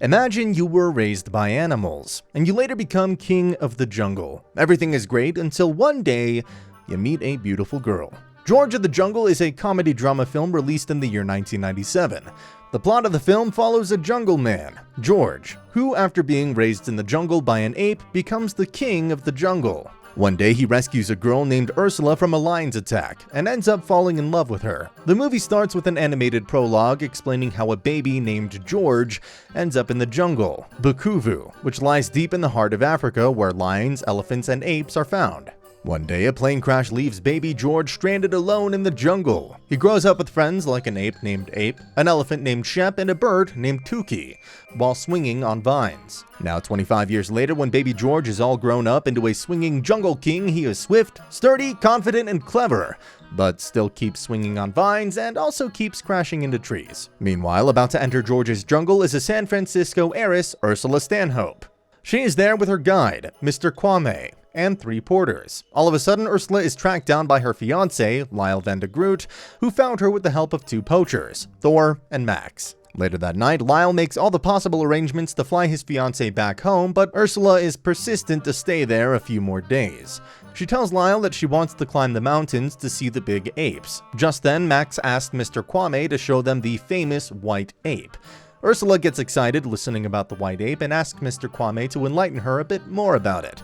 Imagine you were raised by animals, and you later become king of the jungle. Everything is great until one day, you meet a beautiful girl. George of the Jungle is a comedy drama film released in the year 1997. The plot of the film follows a jungle man, George, who after being raised in the jungle by an ape, becomes the king of the jungle. One day he rescues a girl named Ursula from a lion's attack and ends up falling in love with her. The movie starts with an animated prologue explaining how a baby named George ends up in the jungle, Bukavu, which lies deep in the heart of Africa where lions, elephants, and apes are found. One day, a plane crash leaves baby George stranded alone in the jungle. He grows up with friends like an ape named Ape, an elephant named Shep, and a bird named Tuki, while swinging on vines. Now 25 years later, when baby George is all grown up into a swinging jungle king, he is swift, sturdy, confident, and clever, but still keeps swinging on vines and also keeps crashing into trees. Meanwhile, about to enter George's jungle is a San Francisco heiress, Ursula Stanhope. She is there with her guide, Mr. Kwame, and 3 porters. All of a sudden, Ursula is tracked down by her fiancé, Lyle Van de Groot, who found her with the help of 2 poachers, Thor and Max. Later that night, Lyle makes all the possible arrangements to fly his fiancé back home, but Ursula is persistent to stay there a few more days. She tells Lyle that she wants to climb the mountains to see the big apes. Just then, Max asks Mr. Kwame to show them the famous white ape. Ursula gets excited listening about the white ape and asks Mr. Kwame to enlighten her a bit more about it.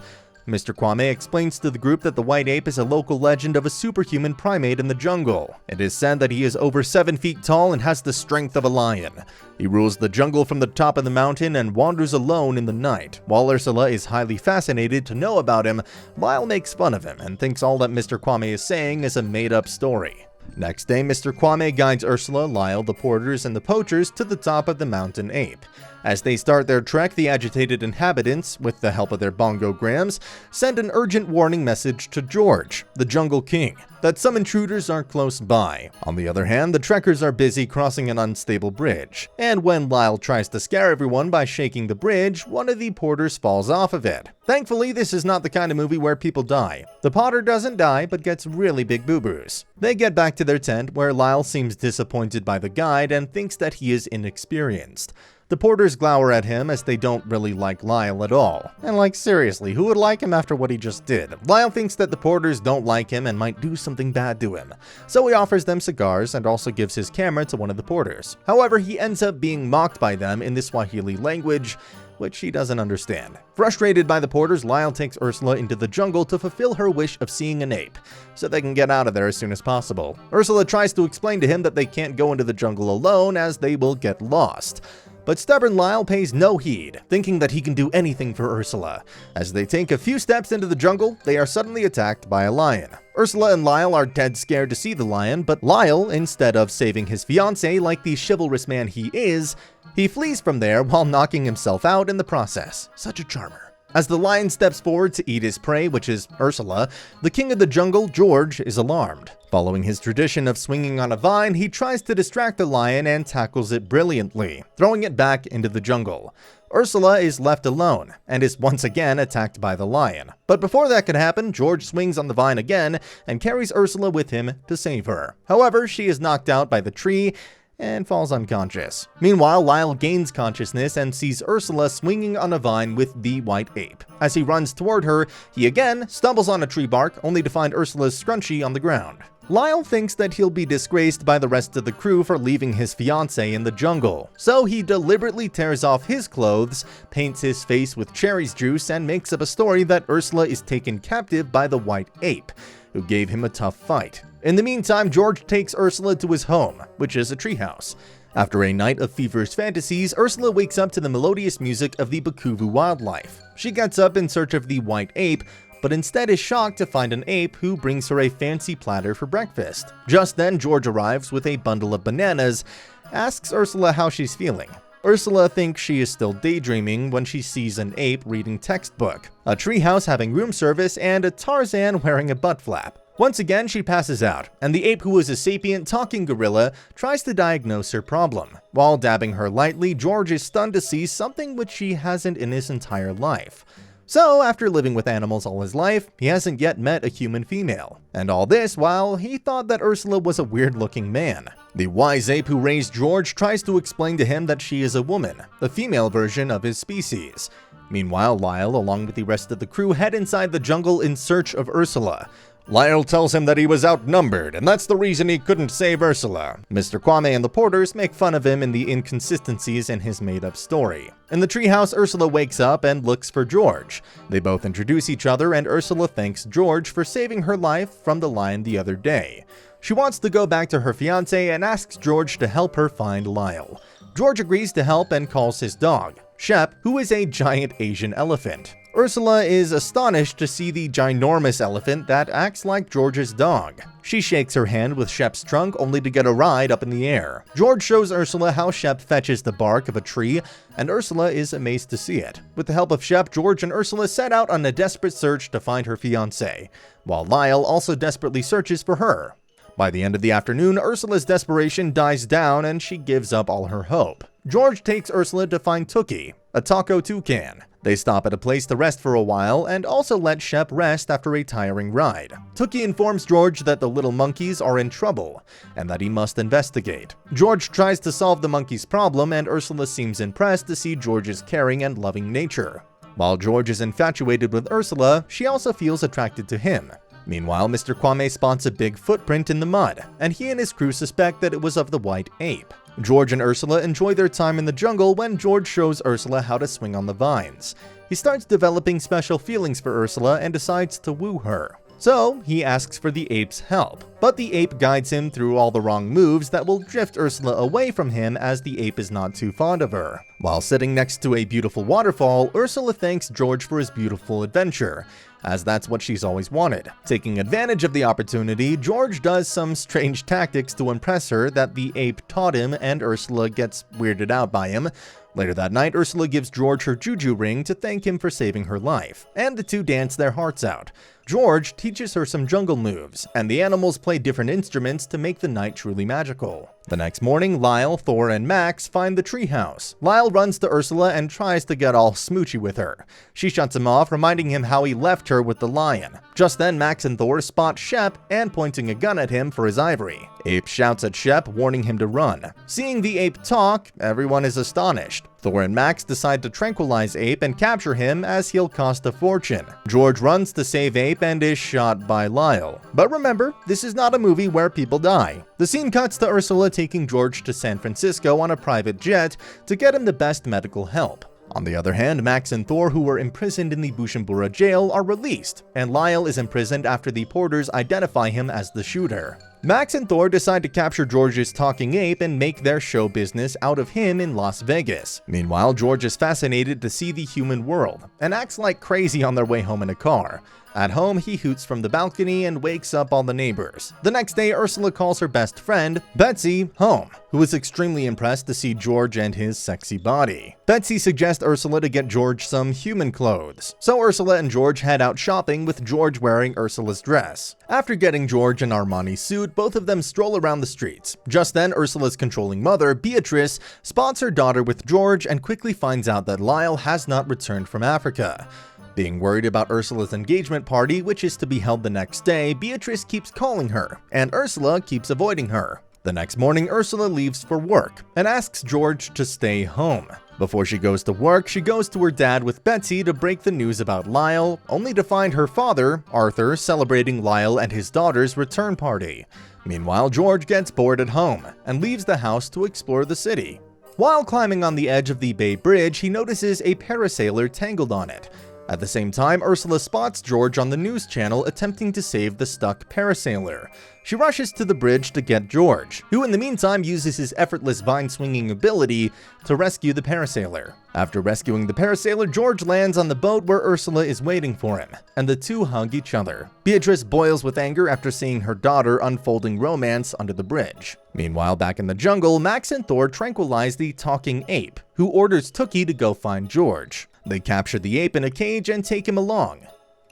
Mr. Kwame explains to the group that the white ape is a local legend of a superhuman primate in the jungle. It is said that he is over 7 feet tall and has the strength of a lion. He rules the jungle from the top of the mountain and wanders alone in the night. While Ursula is highly fascinated to know about him, Lyle makes fun of him and thinks all that Mr. Kwame is saying is a made-up story. Next day, Mr. Kwame guides Ursula, Lyle, the porters, and the poachers to the top of the mountain ape. As they start their trek, the agitated inhabitants, with the help of their bongograms, send an urgent warning message to George, the Jungle King, that some intruders are close by. On the other hand, the trekkers are busy crossing an unstable bridge, and when Lyle tries to scare everyone by shaking the bridge, one of the porters falls off of it. Thankfully, this is not the kind of movie where people die. The potter doesn't die, but gets really big boo-boos. They get back to their tent, where Lyle seems disappointed by the guide and thinks that he is inexperienced. The porters glower at him as they don't really like Lyle at all. And like, seriously, who would like him after what he just did? Lyle thinks that the porters don't like him and might do something bad to him. So he offers them cigars and also gives his camera to one of the porters. However, he ends up being mocked by them in the Swahili language, which he doesn't understand. Frustrated by the porters, Lyle takes Ursula into the jungle to fulfill her wish of seeing an ape, so they can get out of there as soon as possible. Ursula tries to explain to him that they can't go into the jungle alone as they will get lost. But stubborn Lyle pays no heed, thinking that he can do anything for Ursula. As they take a few steps into the jungle, they are suddenly attacked by a lion. Ursula and Lyle are dead scared to see the lion, but Lyle, instead of saving his fiancée like the chivalrous man he is, he flees from there while knocking himself out in the process. Such a charmer. As the lion steps forward to eat his prey, which is Ursula, the king of the jungle, George, is alarmed. Following his tradition of swinging on a vine, he tries to distract the lion and tackles it brilliantly, throwing it back into the jungle. Ursula is left alone, and is once again attacked by the lion. But before that can happen, George swings on the vine again and carries Ursula with him to save her. However, she is knocked out by the tree and falls unconscious. Meanwhile, Lyle gains consciousness and sees Ursula swinging on a vine with the white ape. As he runs toward her, he again stumbles on a tree bark, only to find Ursula's scrunchie on the ground. Lyle thinks that he'll be disgraced by the rest of the crew for leaving his fiancée in the jungle, so he deliberately tears off his clothes, paints his face with cherries juice, and makes up a story that Ursula is taken captive by the white ape, who gave him a tough fight. In the meantime, George takes Ursula to his home, which is a treehouse. After a night of feverish fantasies, Ursula wakes up to the melodious music of the Bukavu wildlife. She gets up in search of the white ape, but instead is shocked to find an ape who brings her a fancy platter for breakfast. Just then, George arrives with a bundle of bananas, asks Ursula how she's feeling. Ursula thinks she is still daydreaming when she sees an ape reading textbook, a treehouse having room service, and a Tarzan wearing a butt flap. Once again, she passes out, and the ape, who is a sapient talking gorilla, tries to diagnose her problem. While dabbing her lightly, George is stunned to see something which she hasn't in his entire life. So, after living with animals all his life, he hasn't yet met a human female. And all this while he thought that Ursula was a weird-looking man. The wise ape who raised George tries to explain to him that she is a woman, the female version of his species. Meanwhile, Lyle, along with the rest of the crew, head inside the jungle in search of Ursula. Lyle tells him that he was outnumbered, and that's the reason he couldn't save Ursula. Mr. Kwame and the porters make fun of him in the inconsistencies in his made-up story. In the treehouse, Ursula wakes up and looks for George. They both introduce each other, and Ursula thanks George for saving her life from the lion the other day. She wants to go back to her fiancé and asks George to help her find Lyle. George agrees to help and calls his dog, Shep, who is a giant Asian elephant. Ursula is astonished to see the ginormous elephant that acts like George's dog. She shakes her hand with Shep's trunk only to get a ride up in the air. George shows Ursula how Shep fetches the bark of a tree, and Ursula is amazed to see it. With the help of Shep, George and Ursula set out on a desperate search to find her fiancé, while Lyle also desperately searches for her. By the end of the afternoon, Ursula's desperation dies down and she gives up all her hope. George takes Ursula to find Tookie, a taco toucan. They stop at a place to rest for a while and also let Shep rest after a tiring ride. Tookie informs George that the little monkeys are in trouble and that he must investigate. George tries to solve the monkey's problem, and Ursula seems impressed to see George's caring and loving nature. While George is infatuated with Ursula, she also feels attracted to him. Meanwhile, Mr. Kwame spots a big footprint in the mud, and he and his crew suspect that it was of the white ape. George and Ursula enjoy their time in the jungle when George shows Ursula how to swing on the vines. He starts developing special feelings for Ursula and decides to woo her. So, he asks for the ape's help, but the ape guides him through all the wrong moves that will drift Ursula away from him, as the ape is not too fond of her. While sitting next to a beautiful waterfall, Ursula thanks George for his beautiful adventure, as that's what she's always wanted. Taking advantage of the opportunity, George does some strange tactics to impress her that the ape taught him, and Ursula gets weirded out by him. Later that night, Ursula gives George her juju ring to thank him for saving her life, and the two dance their hearts out. George teaches her some jungle moves, and the animals play different instruments to make the night truly magical. The next morning, Lyle, Thor, and Max find the treehouse. Lyle runs to Ursula and tries to get all smoochy with her. She shuts him off, reminding him how he left her with the lion. Just then, Max and Thor spot Shep and pointing a gun at him for his ivory. Ape shouts at Shep, warning him to run. Seeing the ape talk, everyone is astonished. Thor and Max decide to tranquilize Ape and capture him, as he'll cost a fortune. George runs to save Ape and is shot by Lyle. But remember, this is not a movie where people die. The scene cuts to Ursula taking George to San Francisco on a private jet to get him the best medical help. On the other hand, Max and Thor, who were imprisoned in the Bujumbura jail, are released, and Lyle is imprisoned after the porters identify him as the shooter. Max and Thor decide to capture George's talking ape and make their show business out of him in Las Vegas. Meanwhile, George is fascinated to see the human world and acts like crazy on their way home in a car. At home, he hoots from the balcony and wakes up all the neighbors. The next day, Ursula calls her best friend, Betsy, home, who is extremely impressed to see George and his sexy body. Betsy suggests Ursula to get George some human clothes, so Ursula and George head out shopping, with George wearing Ursula's dress. After getting George an Armani suit, both of them stroll around the streets. Just then, Ursula's controlling mother, Beatrice, spots her daughter with George and quickly finds out that Lyle has not returned from Africa. Being worried about Ursula's engagement party, which is to be held the next day, Beatrice keeps calling her, and Ursula keeps avoiding her. The next morning, Ursula leaves for work and asks George to stay home. Before she goes to work, she goes to her dad with Betsy to break the news about Lyle, only to find her father, Arthur, celebrating Lyle and his daughter's return party. Meanwhile, George gets bored at home and leaves the house to explore the city. While climbing on the edge of the Bay Bridge, he notices a parasailer tangled on it. At the same time, Ursula spots George on the news channel attempting to save the stuck parasailer. She rushes to the bridge to get George, who in the meantime uses his effortless vine-swinging ability to rescue the parasailer. After rescuing the parasailer, George lands on the boat where Ursula is waiting for him, and the two hug each other. Beatrice boils with anger after seeing her daughter unfolding romance under the bridge. Meanwhile, back in the jungle, Max and Thor tranquilize the talking ape, who orders Tookie to go find George. They capture the ape in a cage and take him along.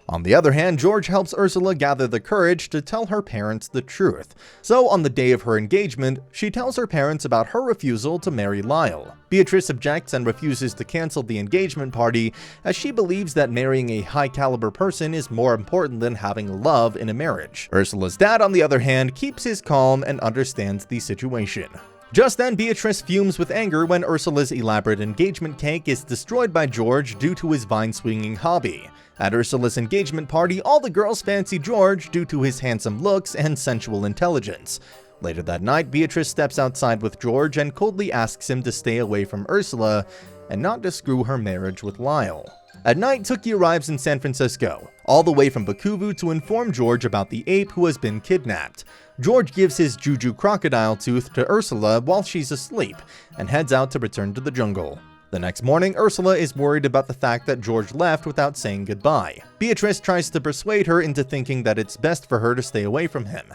On the other hand, George helps Ursula gather the courage to tell her parents the truth. So on the day of her engagement, she tells her parents about her refusal to marry Lyle. Beatrice objects and refuses to cancel the engagement party, as she believes that marrying a high-caliber person is more important than having love in a marriage. Ursula's dad, on the other hand, keeps his calm and understands the situation. Just then, Beatrice fumes with anger when Ursula's elaborate engagement cake is destroyed by George due to his vine-swinging hobby. At Ursula's engagement party, all the girls fancy George due to his handsome looks and sensual intelligence. Later that night, Beatrice steps outside with George and coldly asks him to stay away from Ursula and not to screw her marriage with Lyle. At night, Tookie arrives in San Francisco, all the way from Bakuvu to inform George about the ape who has been kidnapped. George gives his Juju crocodile tooth to Ursula while she's asleep and heads out to return to the jungle. The next morning, Ursula is worried about the fact that George left without saying goodbye. Beatrice tries to persuade her into thinking that it's best for her to stay away from him.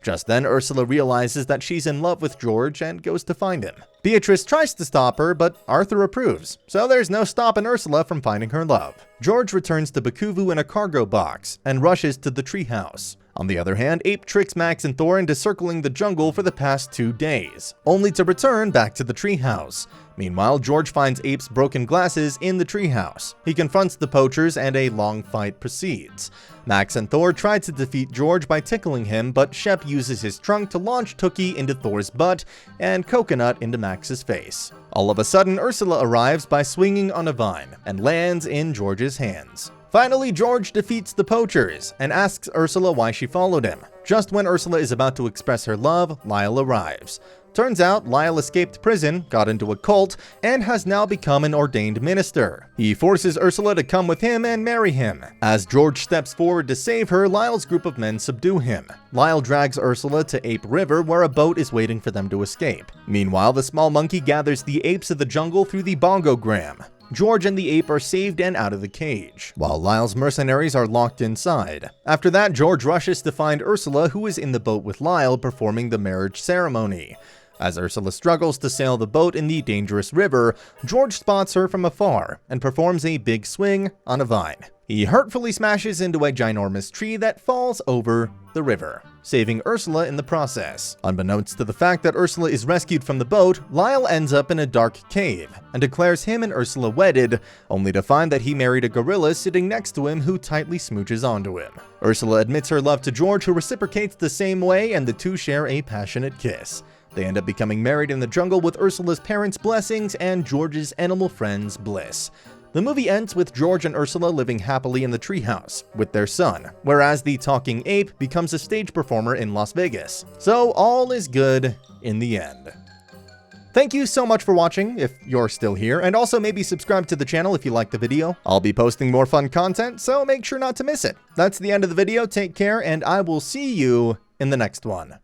Just then, Ursula realizes that she's in love with George and goes to find him. Beatrice tries to stop her, but Arthur approves, so there's no stopping Ursula from finding her love. George returns to Bakuvu in a cargo box and rushes to the treehouse. On the other hand, Ape tricks Max and Thor into circling the jungle for the past 2 days, only to return back to the treehouse. Meanwhile, George finds Ape's broken glasses in the treehouse. He confronts the poachers and a long fight proceeds. Max and Thor try to defeat George by tickling him, but Shep uses his trunk to launch Tookie into Thor's butt and Coconut into Max's face. All of a sudden, Ursula arrives by swinging on a vine and lands in George's hands. Finally, George defeats the poachers and asks Ursula why she followed him. Just when Ursula is about to express her love, Lyle arrives. Turns out, Lyle escaped prison, got into a cult, and has now become an ordained minister. He forces Ursula to come with him and marry him. As George steps forward to save her, Lyle's group of men subdue him. Lyle drags Ursula to Ape River, where a boat is waiting for them to escape. Meanwhile, the small monkey gathers the apes of the jungle through the bongogram. George and the ape are saved and out of the cage, while Lyle's mercenaries are locked inside. After that, George rushes to find Ursula, who is in the boat with Lyle performing the marriage ceremony. As Ursula struggles to sail the boat in the dangerous river, George spots her from afar and performs a big swing on a vine. He hurtfully smashes into a ginormous tree that falls over the river, saving Ursula in the process. Unbeknownst to the fact that Ursula is rescued from the boat, Lyle ends up in a dark cave and declares him and Ursula wedded, only to find that he married a gorilla sitting next to him who tightly smooches onto him. Ursula admits her love to George, who reciprocates the same way, and the two share a passionate kiss. They end up becoming married in the jungle with Ursula's parents' blessings and George's animal friends' bliss. The movie ends with George and Ursula living happily in the treehouse with their son, whereas the talking ape becomes a stage performer in Las Vegas. So all is good in the end. Thank you so much for watching, if you're still here, and also maybe subscribe to the channel if you liked the video. I'll be posting more fun content, so make sure not to miss it. That's the end of the video, take care, and I will see you in the next one.